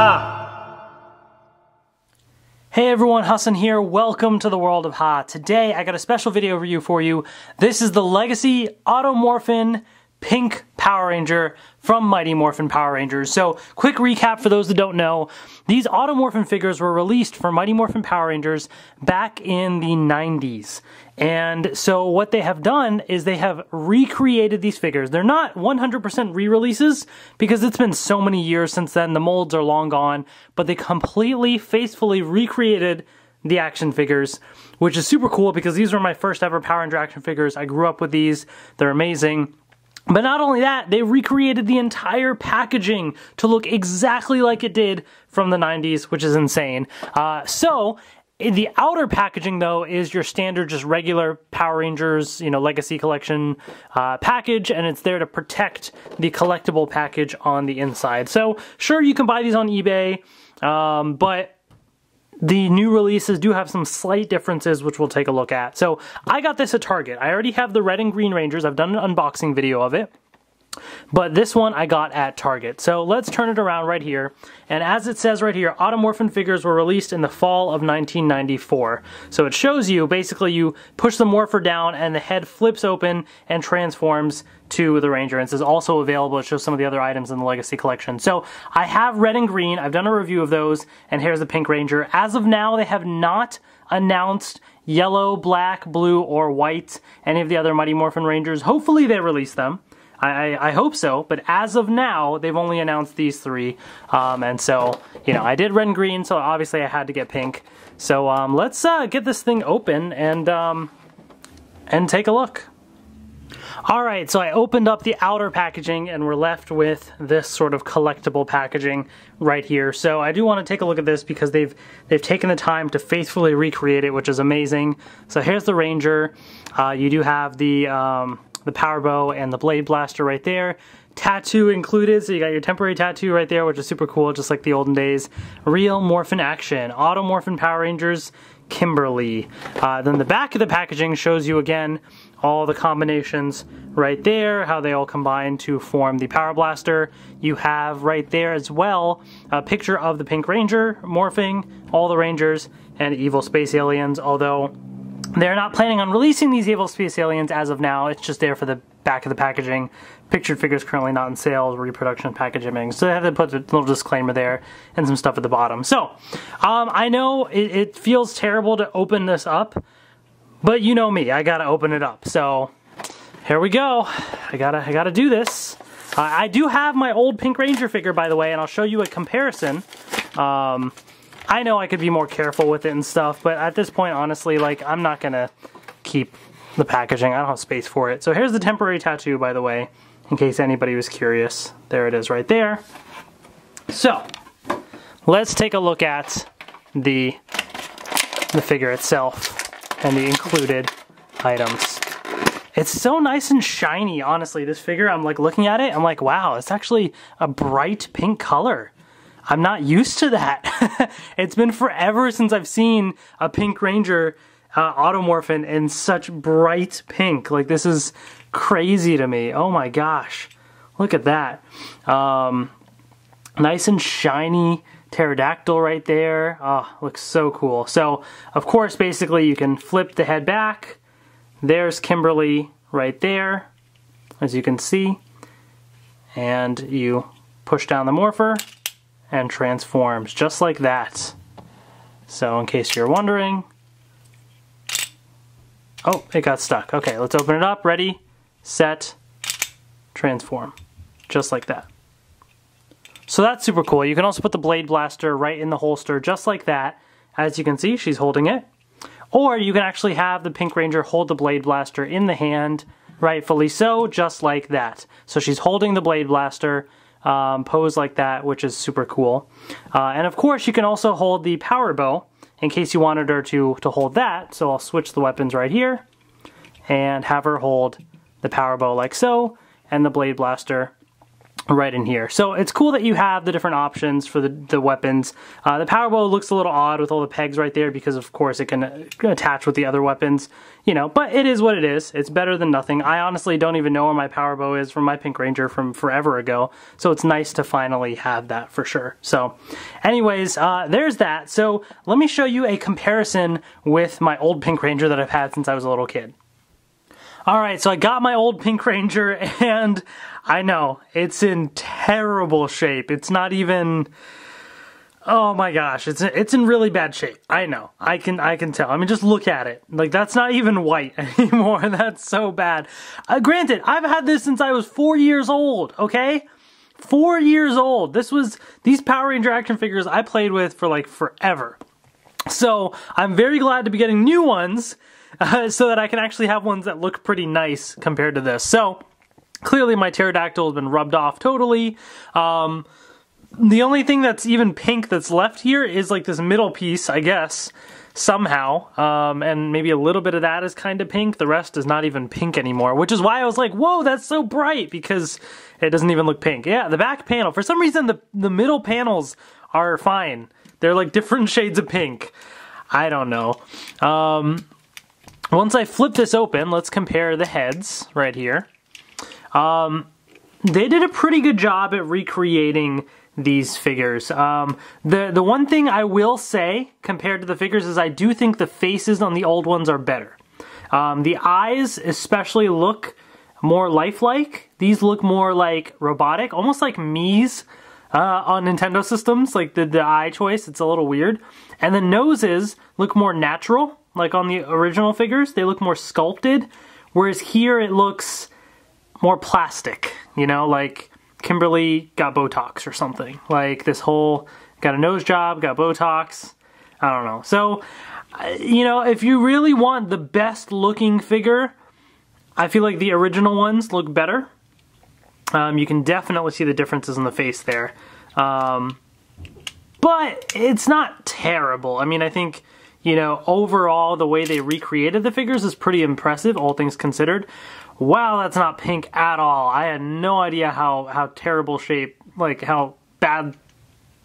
Ha! Hey everyone, Hassan here. Welcome to the world of Ha. Today I got a special video review for you. This is the Legacy Auto Morphin Pink Power Ranger from Mighty Morphin Power Rangers. So, quick recap for those that don't know. These Auto Morphin figures were released for Mighty Morphin Power Rangers back in the 90s. And so what they have done is they have recreated these figures. They're not 100% re-releases because it's been so many years since then. The molds are long gone, but they completely, faithfully recreated the action figures, which is super cool because these were my first ever Power Ranger action figures. I grew up with these. They're amazing. But not only that, they recreated the entire packaging to look exactly like it did from the 90s, which is insane. So the outer packaging, though, is your standard, just regular Power Rangers, Legacy Collection package, and it's there to protect the collectible package on the inside. So, sure, you can buy these on eBay, but the new releases do have some slight differences, which we'll take a look at. So, I got this at Target. I already have the red and green Rangers. I've done an unboxing video of it. But this one I got at Target. So let's turn it around right here. And as it says right here, Auto Morphin figures were released in the fall of 1994. So it shows you, basically you push the morpher down and the head flips open and transforms to the Ranger. And this is also available. It shows some of the other items in the Legacy Collection. So I have red and green. I've done a review of those. And here's the Pink Ranger. As of now, they have not announced yellow, black, blue, or white, any of the other Mighty Morphin Rangers. Hopefully they release them. I hope so, but as of now, they've only announced these three, and so, I did red and green, so obviously I had to get pink. So, let's get this thing open and take a look. Alright, so I opened up the outer packaging, and we're left with this sort of collectible packaging right here. So I do want to take a look at this because they've taken the time to faithfully recreate it, which is amazing. So here's the Ranger. You do have the power bow and the blade blaster right there. Tattoo included, so you got your temporary tattoo right there, which is super cool, just like the olden days. Real Morphin action. Auto Morphin Power Rangers, Kimberly. Then the back of the packaging shows you again all the combinations right there, how they all combine to form the Power Blaster. You have right there as well a picture of the Pink Ranger morphing, all the Rangers, and evil space aliens, although they're not planning on releasing these evil space aliens as of now. It's just there for the back of the packaging. Pictured figures currently not in sale, reproduction packaging. So they have to put a little disclaimer there and some stuff at the bottom. So, I know it feels terrible to open this up, but you know me, I gotta open it up. So, here we go. I gotta do this. I do have my old Pink Ranger figure, by the way, and I'll show you a comparison. I know I could be more careful with it and stuff, but at this point, honestly, I'm not gonna keep the packaging. I don't have space for it. So here's the temporary tattoo, by the way, in case anybody was curious. There it is right there. So, let's take a look at the figure itself and the included items. It's so nice and shiny, honestly. This figure, I'm looking at it, I'm like, wow, it's actually a bright pink color. I'm not used to that. It's been forever since I've seen a Pink Ranger Auto Morphin in such bright pink. This is crazy to me. Oh my gosh. Look at that. Nice and shiny pterodactyl right there. Oh, looks so cool. So, of course, basically you can flip the head back. There's Kimberly right there, as you can see. And you push down the morpher and transforms just like that. So in case you're wondering, oh, it got stuck. Okay, let's open it up. Ready, set, transform. Just like that. So that's super cool. You can also put the blade blaster right in the holster just like that. As you can see, she's holding it. Or you can actually have the Pink Ranger hold the blade blaster in the hand, rightfully so, just like that. So she's holding the blade blaster, pose like that, which is super cool. And of course, you can also hold the power bow in case you wanted her to hold that. So I'll switch the weapons right here and have her hold the power bow like so, and the blade blaster right in here. So it's cool that you have the different options for the weapons. The power bow looks a little odd with all the pegs right there because of course it can attach with the other weapons, you know, but it is what it is. It's better than nothing. I honestly don't even know where my power bow is from my Pink Ranger from forever ago, so it's nice to finally have that for sure. So anyways, there's that. So let me show you a comparison with my old Pink Ranger that I've had since I was a little kid. Alright, so I got my old Pink Ranger, and I know, it's in terrible shape. It's not even... Oh my gosh, it's in really bad shape. I know, I can tell. I mean, just look at it. Like, that's not even white anymore. That's so bad. Granted, I've had this since I was 4 years old, okay? 4 years old. These Power Ranger action figures I played with for like forever. So, I'm very glad to be getting new ones, so that I can actually have ones that look pretty nice compared to this. So, clearly my pterodactyl has been rubbed off totally. The only thing that's even pink that's left here is like this middle piece, I guess, somehow. And maybe a little bit of that is kind of pink. The rest is not even pink anymore, which is why I was like, whoa, that's so bright, because it doesn't even look pink. Yeah, the back panel, for some reason the middle panels are fine. They're like different shades of pink. I don't know. Once I flip this open, let's compare the heads right here. They did a pretty good job at recreating these figures. The one thing I will say compared to the figures is I do think the faces on the old ones are better. The eyes especially look more lifelike. These look more like robotic, almost like Mii's on Nintendo systems, like the eye choice, it's a little weird. And the noses look more natural. Like on the original figures, they look more sculpted, whereas here it looks more plastic, you know, like Kimberly got Botox or something. Like this whole, got a nose job, got Botox, I don't know. So, you know, if you really want the best looking figure, I feel like the original ones look better. You can definitely see the differences in the face there. But it's not terrible. I mean, I think, you know, overall, the way they recreated the figures is pretty impressive, all things considered. Wow, that's not pink at all. I had no idea how terrible shape, like how bad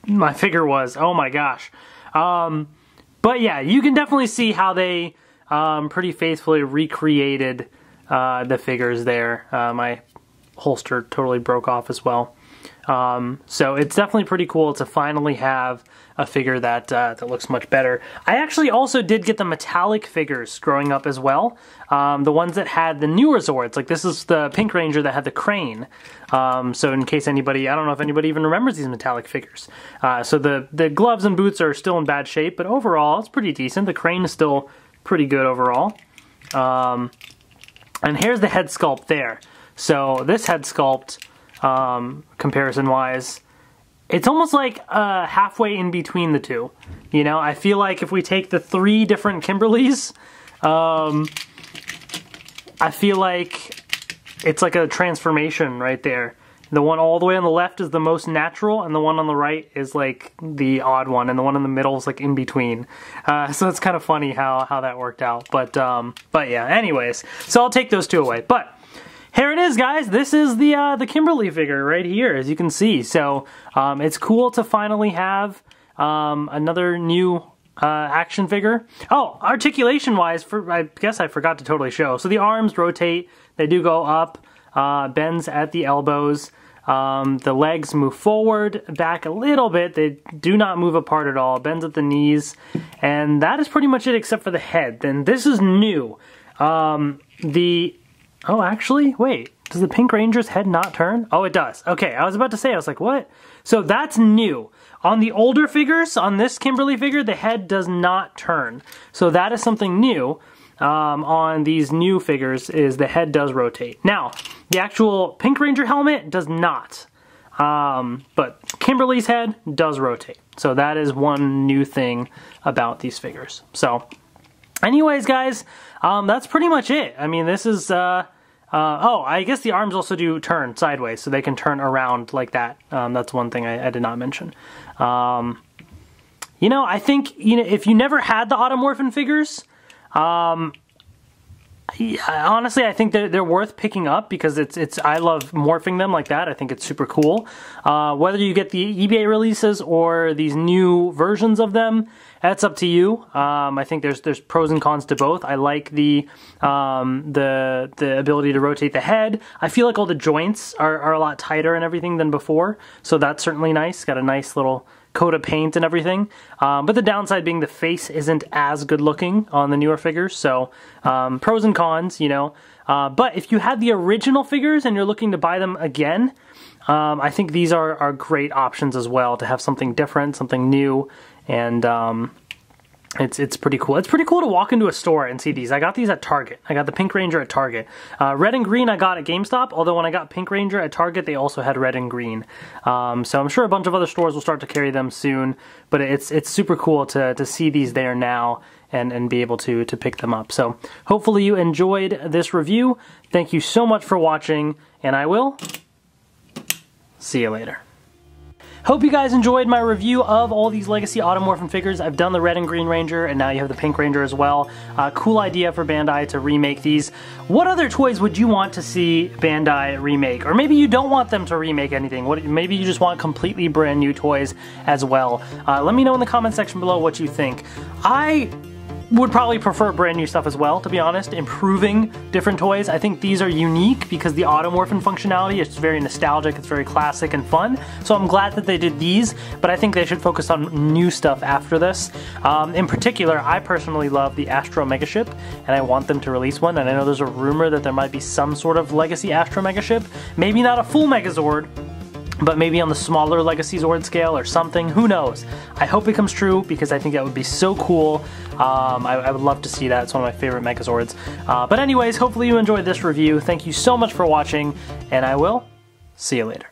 my figure was. Oh my gosh. But yeah, you can definitely see how they pretty faithfully recreated the figures there. My holster totally broke off as well. So it's definitely pretty cool to finally have a figure that looks much better. I actually also did get the metallic figures growing up as well. The ones that had the newer Zords. Like this is the Pink Ranger that had the crane. So in case anybody, I don't know if anybody even remembers these metallic figures. So the gloves and boots are still in bad shape, but overall it's pretty decent. The crane is still pretty good overall. And here's the head sculpt there. So this head sculpt, comparison-wise, it's almost like halfway in between the two. You know, I feel like if we take the 3 different Kimberlys, I feel like it's like a transformation right there. The one all the way on the left is the most natural, and the one on the right is like the odd one, and the one in the middle is like in between. So it's kind of funny how that worked out. But yeah, anyways, so I'll take those 2 away. But here it is, guys. This is the Kimberly figure right here, as you can see. So it's cool to finally have another new action figure. Oh, articulation-wise, I guess I forgot to totally show. So the arms rotate. They do go up, bends at the elbows. The legs move forward, back a little bit. They do not move apart at all. Bends at the knees. And that is pretty much it except for the head. Then this is new. Oh, actually, wait. Does the Pink Ranger's head not turn? Oh, it does. Okay, I was about to say, I was like, what? So that's new. On the older figures, on this Kimberly figure, the head does not turn. So that is something new. On these new figures is the head does rotate. Now, the actual Pink Ranger helmet does not. But Kimberly's head does rotate. So that is one new thing about these figures. So anyways, guys, that's pretty much it. I mean, this is, oh, I guess the arms also do turn sideways, so they can turn around like that. That's one thing I did not mention. You know, I think, you know, if you never had the Auto Morphin figures, Honestly, I think they're worth picking up because I love morphing them like that. I think it's super cool. Whether you get the eBay releases or these new versions of them, that's up to you. I think there's pros and cons to both. I like the ability to rotate the head. I feel like all the joints are a lot tighter and everything than before, so that's certainly nice. Got a nice little coat of paint and everything, but the downside being the face isn't as good looking on the newer figures, so pros and cons, you know. But if you had the original figures and you're looking to buy them again, I think these are great options as well, to have something different, something new, and it's pretty cool. It's pretty cool to walk into a store and see these. I got these at Target. I got the Pink Ranger at Target. Red and green I got at GameStop, although when I got Pink Ranger at Target, they also had red and green. So I'm sure a bunch of other stores will start to carry them soon, but it's super cool to see these there now and be able to pick them up. So hopefully you enjoyed this review. Thank you so much for watching, and I will see you later. Hope you guys enjoyed my review of all these Legacy Auto Morphin figures. I've done the Red and Green Ranger, and now you have the Pink Ranger as well. Cool idea for Bandai to remake these. What other toys would you want to see Bandai remake? Or maybe you don't want them to remake anything. Maybe you just want completely brand new toys as well. Let me know in the comment section below what you think. I would probably prefer brand new stuff as well, to be honest. Improving different toys. I think these are unique because the Auto Morphin functionality is very nostalgic, it's very classic and fun. So I'm glad that they did these, but I think they should focus on new stuff after this. In particular, I personally love the Astro Megaship, and I want them to release one. And I know there's a rumor that there might be some sort of Legacy Astro Megaship. Maybe not a full Megazord, but maybe on the smaller Legacy Zord scale or something, who knows. I hope it comes true because I think that would be so cool. I would love to see that. It's one of my favorite Megazords. But anyways, hopefully you enjoyed this review. Thank you so much for watching, and I will see you later.